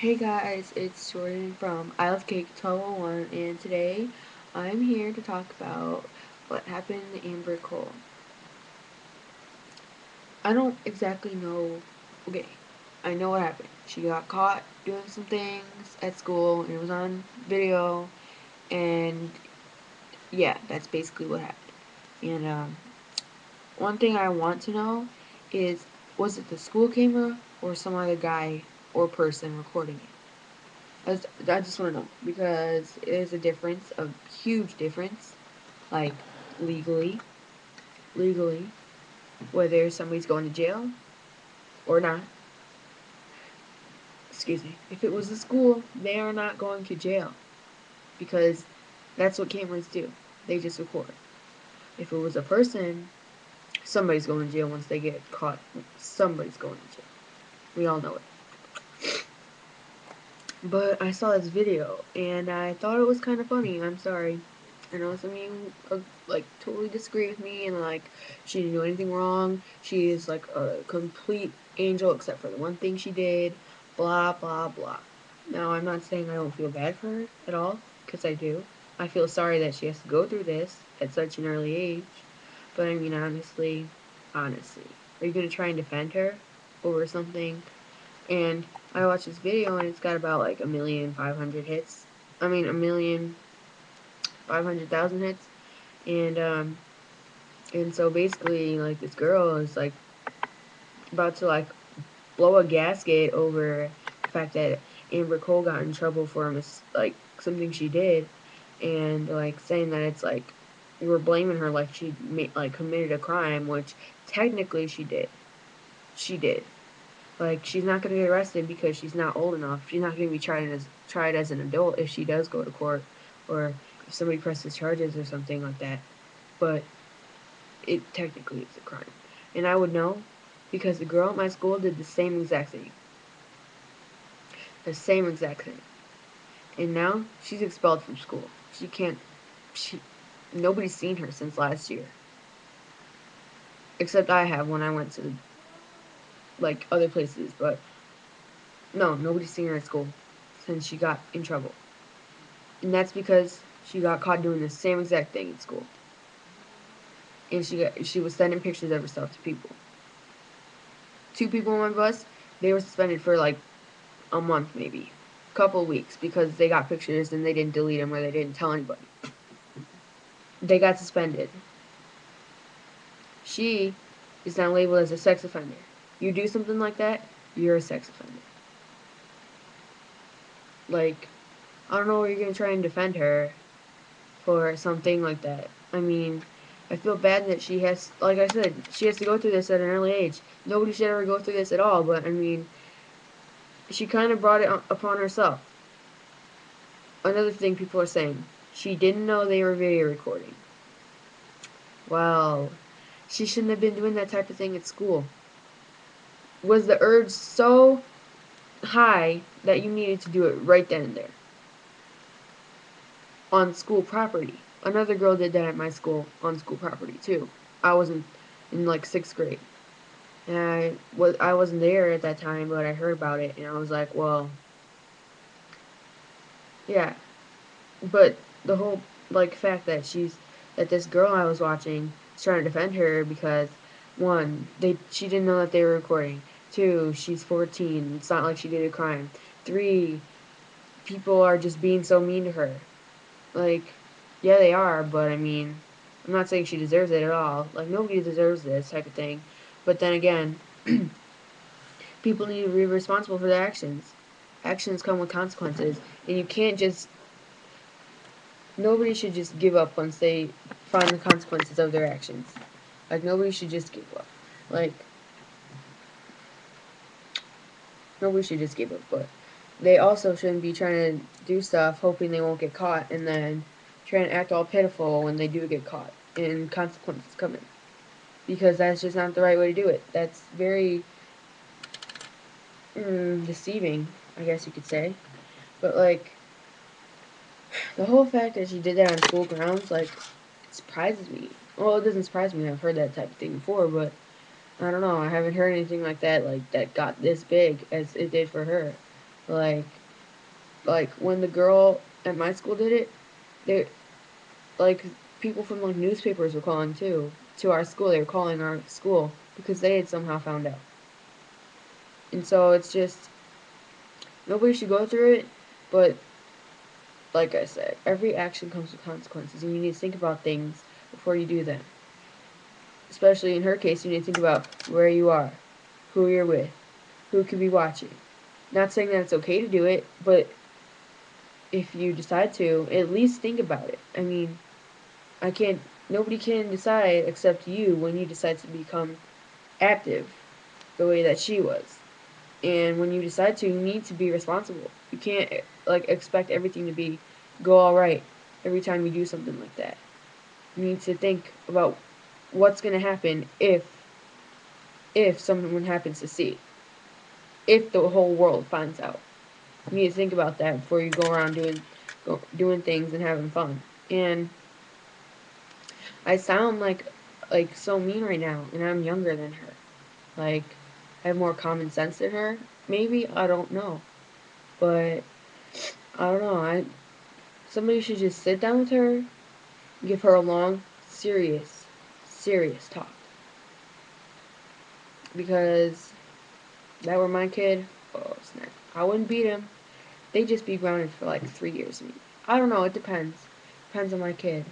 Hey guys, it's Jordan from I Love Cake 1201, and today I'm here to talk about what happened to Amber Cole. I don't exactly know. Okay, I know what happened. She got caught doing some things at school, and it was on video, and yeah, that's basically what happened. And one thing I want to know is, was it the school camera or some other guy or person recording it? I just want to know because there's a difference, a huge difference, like legally, legally, whether somebody's going to jail or not. Excuse me. If it was a school, they are not going to jail because that's what cameras do. They just record. If it was a person, somebody's going to jail once they get caught. Somebody's going to jail. We all know it. But I saw this video and I thought it was kind of funny. I'm sorry. I know some of you like totally disagree with me and like she didn't do anything wrong. She is like a complete angel except for the one thing she did. Blah blah blah. Now I'm not saying I don't feel bad for her at all because I do. I feel sorry that she has to go through this at such an early age. But I mean honestly, are you gonna try and defend her over something? And I watched this video and it's got about like 1,500,000 hits. I mean 1,500,000 hits. And and so basically like this girl is like about to like blow a gasket over the fact that Amber Cole got in trouble for like something she did, and like saying that it's like we're blaming her like she like committed a crime, which technically she did. She did. Like she's not gonna get arrested because she's not old enough. She's not gonna be tried as an adult if she does go to court, or if somebody presses charges or something like that. But it technically is a crime, and I would know because the girl at my school did the same exact thing, and now she's expelled from school. She can't. She Nobody's seen her since last year, except I have when I went to like other places. But no, nobody's seen her at school since she got in trouble. And that's because she got caught doing the same exact thing in school. And she was sending pictures of herself to people. Two people on my bus, they were suspended for like a month maybe, a couple of weeks because they got pictures and they didn't delete them or they didn't tell anybody. They got suspended. She is now labeled as a sex offender. You do something like that, you're a sex offender. Like, I don't know where you're gonna try and defend her for something like that. I mean, I feel bad that she has, like I said, she has to go through this at an early age. Nobody should ever go through this at all, but I mean, she kind of brought it upon herself. Another thing people are saying, she didn't know they were video recording. Well, she shouldn't have been doing that type of thing at school. Was the urge so high that you needed to do it right then and there? On school property. Another girl did that at my school on school property too. I was in like 6th grade. And I wasn't there at that time, but I heard about it and I was like, well, yeah. But the whole like fact that that this girl I was watching is trying to defend her because one, she didn't know that they were recording. Two, she's 14. It's not like she did a crime. Three, people are just being so mean to her. Like, yeah, they are, but I mean, I'm not saying she deserves it at all. Like, nobody deserves this type of thing. But then again, people need to be responsible for their actions. Actions come with consequences, and you can't just. Nobody should just give up once they find the consequences of their actions. Like, nobody should just give up. Like, nobody should just give up, but they also shouldn't be trying to do stuff hoping they won't get caught and then trying to act all pitiful when they do get caught and consequences come in. Because that's just not the right way to do it. That's very deceiving, I guess you could say. But, like, the whole fact that she did that on school grounds, like, it surprises me. Well, it doesn't surprise me. I've heard that type of thing before, but I don't know. I haven't heard anything like that, that got this big as it did for her. Like, when the girl at my school did it, they like people from like newspapers were calling too to our school. They were calling our school because they had somehow found out. And so it's just nobody should go through it, but like I said, every action comes with consequences, and you need to think about things before you do them. Especially in her case, you need to think about where you are, who you're with, who could be watching. Not saying that it's okay to do it, but if you decide to, at least think about it. I mean, I can't. Nobody can decide except you when you decide to become active, the way that she was. And when you decide to, you need to be responsible. You can't like expect everything to be go all right every time you do something like that. You need to think about what's going to happen if someone happens to see, if the whole world finds out. You need to think about that before you go around doing things and having fun. And I sound like so mean right now, and I'm younger than her. Like I have more common sense than her. Maybe I don't know, but I don't know. Somebody should just sit down with her, give her a long, serious talk. Because that were my kid, oh snap, I wouldn't beat him. They'd just be grounded for like 3 years. Maybe. I don't know. It depends. Depends on my kid.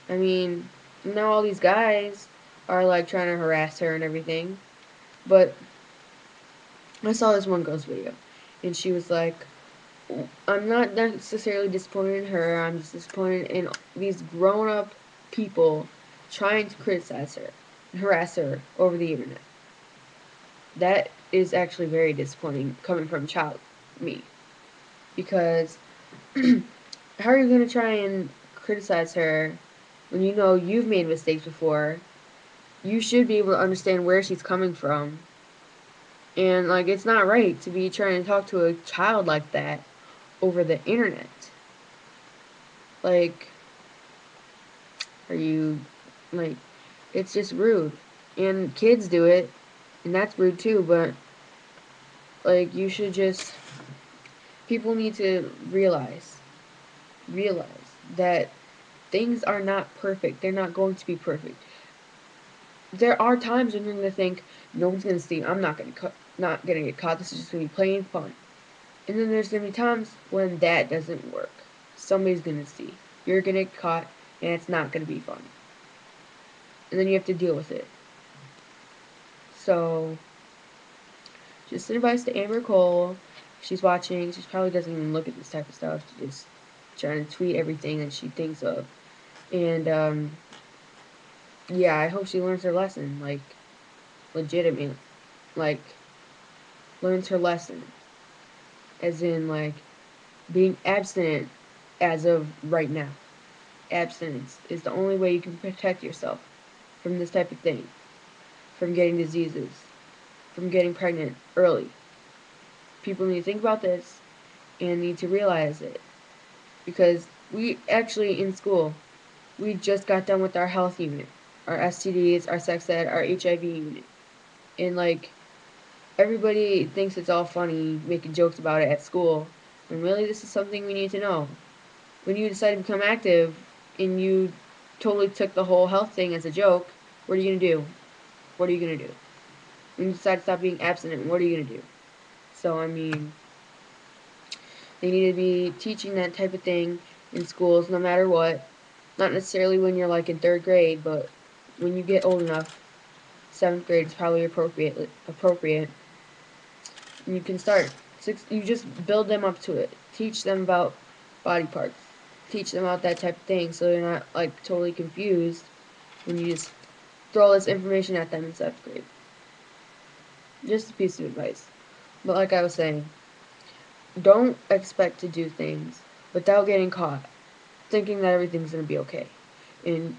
I mean, now all these guys are like trying to harass her and everything. But I saw this one girl's video, and she was like, I'm not necessarily disappointed in her. I'm just disappointed in these grown-up people trying to criticize her and harass her over the internet. That is actually very disappointing coming from child me. Because how are you going to try and criticize her when you know you've made mistakes before? You should be able to understand where she's coming from. And, like, it's not right to be trying to talk to a child like that over the internet. Like, are you, like, it's just rude. And kids do it, and that's rude too, but, like, you should just, people need to realize that things are not perfect. They're not going to be perfect. There are times when you're going to think, no one's going to see, I'm not going to get caught, this is just going to be plain fun. And then there's going to be times when that doesn't work. Somebody's going to see. You're going to get caught, and it's not going to be fun. And then you have to deal with it. So, just an advice to Amber Cole. She's watching. She probably doesn't even look at this type of stuff. She's just trying to tweet everything that she thinks of. And, yeah, I hope she learns her lesson. Like, legitimate. Like, learns her lesson. As in, like, being abstinent as of right now. Abstinence is the only way you can protect yourself from this type of thing. From getting diseases. From getting pregnant early. People need to think about this and need to realize it. Because we actually, in school, we just got done with our health unit. Our STDs, our sex ed, our HIV unit. And, like, everybody thinks it's all funny making jokes about it at school. And really, this is something we need to know. When you decide to become active and you totally took the whole health thing as a joke, what are you going to do? What are you going to do? When you decide to stop being abstinent, what are you going to do? So, I mean, they need to be teaching that type of thing in schools no matter what. Not necessarily when you're like in 3rd grade, but when you get old enough, 7th grade is probably appropriate. And you can start. You just build them up to it. Teach them about body parts. Teach them about that type of thing so they're not like totally confused when you just throw all this information at them in 7th grade. Just a piece of advice. But like I was saying, don't expect to do things without getting caught, thinking that everything's going to be okay. And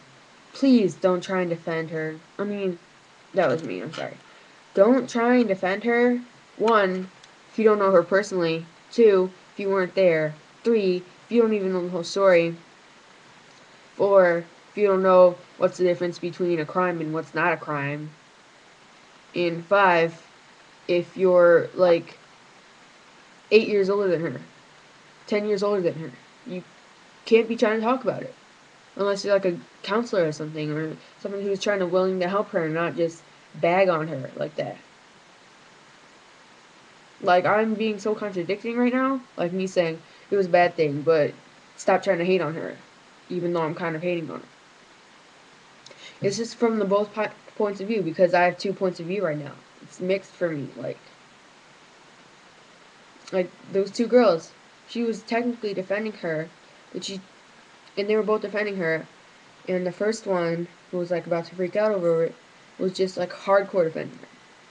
please don't try and defend her. I mean, that was me, I'm sorry. Don't try and defend her. 1, if you don't know her personally. 2, if you weren't there. 3, if you don't even know the whole story. 4, if you don't know what's the difference between a crime and what's not a crime. And 5, if you're, like, 8 years older than her, 10 years older than her. You can't be trying to talk about it unless you're like a counselor or something, or someone who's trying to willing to help her and not just bag on her like that. Like, I'm being so contradicting right now, like me saying it was a bad thing, but stop trying to hate on her, even though I'm kind of hating on her. It's just from the both points of view, because I have 2 points of view right now. It's mixed for me. Like those two girls, she was technically defending her, but and they were both defending her. And the first one, who was like about to freak out over it, was just like hardcore defending her,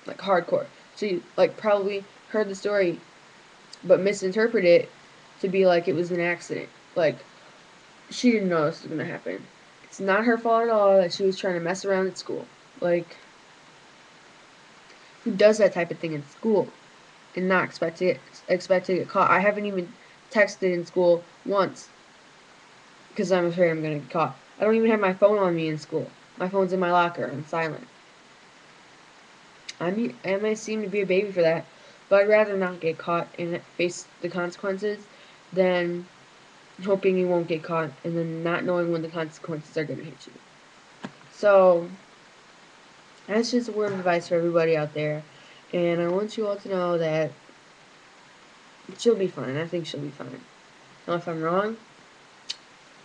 like hardcore. She like probably heard the story, but misinterpreted it to be like it was an accident. Like she didn't know this was gonna happen. It's not her fault at all that she was trying to mess around at school. Like, who does that type of thing in school and not expect to get caught? I haven't even texted in school once because I'm afraid I'm gonna get caught. I don't even have my phone on me in school. My phone's in my locker on silent. I may seem to be a baby for that, but I'd rather not get caught and face the consequences than hoping you won't get caught and then not knowing when the consequences are gonna hit you. So that's just a word of advice for everybody out there. And I want you all to know that she'll be fine. I think she'll be fine. Now, if I'm wrong,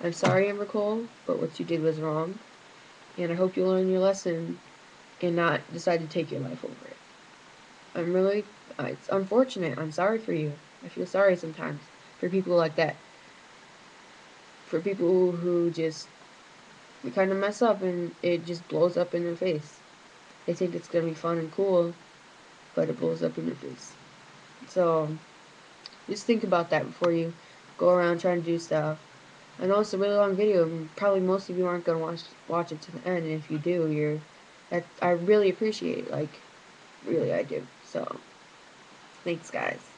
I'm sorry, Amber Cole, but what you did was wrong. And I hope you learn your lesson and not decide to take your life over it. It's unfortunate. I'm sorry for you. I feel sorry sometimes for people like that. For people who just kind of mess up and it just blows up in their face. They think it's going to be fun and cool, but it blows up in their face. So, just think about that before you go around trying to do stuff. I know it's a really long video, and probably most of you aren't gonna watch it to the end. And if you do, I really appreciate it. Like, really, I do. So, thanks, guys.